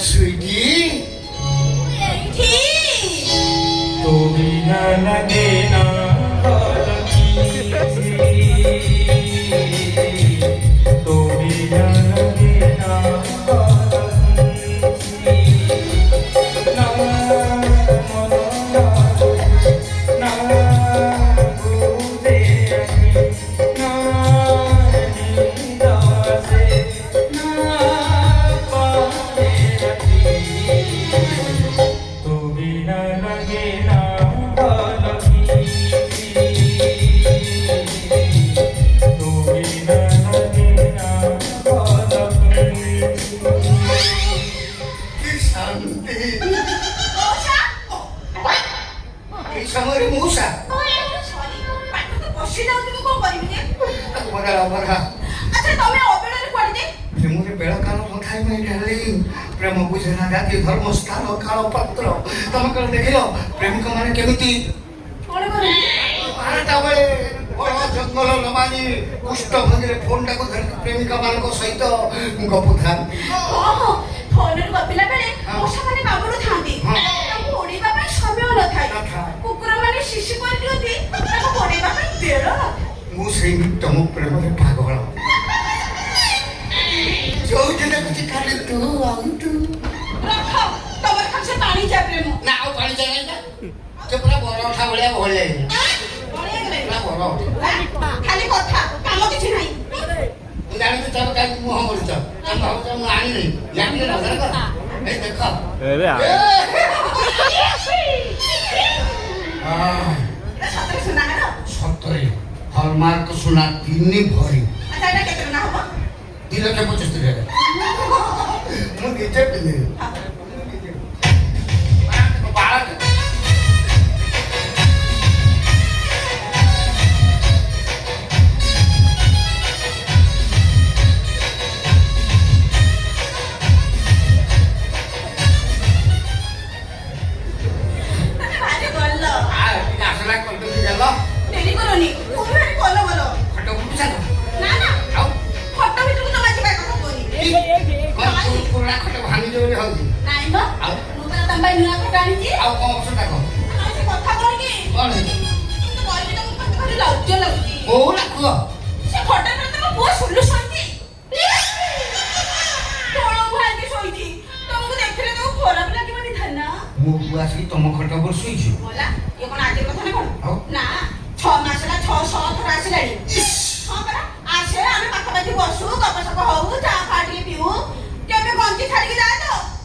स्वीटी तो बिना लगे ना तो बिना लगे ना प्रेम बुझेना जाति धर्मस्थान काल पत्र तुम कल देख प्रेमिक मैंने केमिति जंगल नमानी कुष्ठ भंगी फोन टाक धर प्रेमिका मान सहित गपुथा फोन गपिला बेले मशा माने बाबुरु थांती ताको ओडीबा पय समय न थाय कुकुर माने शिशि कर दियती ताको ओडीबा पय बेळ मु सेई तुम प्रेम रे पागल जो जने कुछ खाली तू आउ तू रख तबर खासे पानी जा प्रेम ना आउ पानी जाए ना जो पूरा बरोठा भलिया भले बढिया गले ना बरो खाली कथा काम किछि नाही जानि तब काई मुह मरिच हम भाव हम आनी नहीं जानि नजर कर ए देख अरे सतरे सुना है ना सतरे हॉलमार्क सुना तीन भरी अच्छा एटा केते ना हो 2,75,000 ମୁଁ ନିଜେ ପିନ୍ଧିବି ଆସିଲା କଲୁ ଗଲ ଡେରି କରନି କୋବି ଭାରି କଲ ଭଲ ଖଟ ବୁଝା ନା ନା ଆଉ ଖଟ ଭିତରକୁ ଜମା ଯିବା କଥା କୋନି ପୁରୁଣା ଖଟ ଭାଙ୍ଗି ଯୋଉ ହଉଛି ନାଇଁ ମ ନୂତନ ତମ ପାଇଁ ନୂଆ ଖଟ ଆଣିଛି ଆଉ କଣ ଅବଶ୍ୟ ତାକ ସେ କଥା କଣ କି କଣ କିନ୍ତୁ କହିବି ତମକୁ ମତେ ଭାରି ଲଜ୍ଜା ଲାଗୁଛି କୋଉ ରାଖୁଅ ସେ ଖଟରେ ତମ ପୁଅ ଶୁଲୁ ଶୋଇଛି ତଳ ଭାଇକି ଶୋଇଛି ତମକୁ ଦେଖିଲେ ତମକୁ ଖରାପ ଲାଗିବନି ଧାନା ମୋ ପୁଅ ଆସିକି ତମ ଖଟ ଉପରେ ଶୋଇଛି ବୋଲା ଇଏ କଣ ଆଜି କଥା ନା ଆଉ? କଣ ନା 6 ମାସ ହେଲା 600 ଥର ଆସିଲାଣି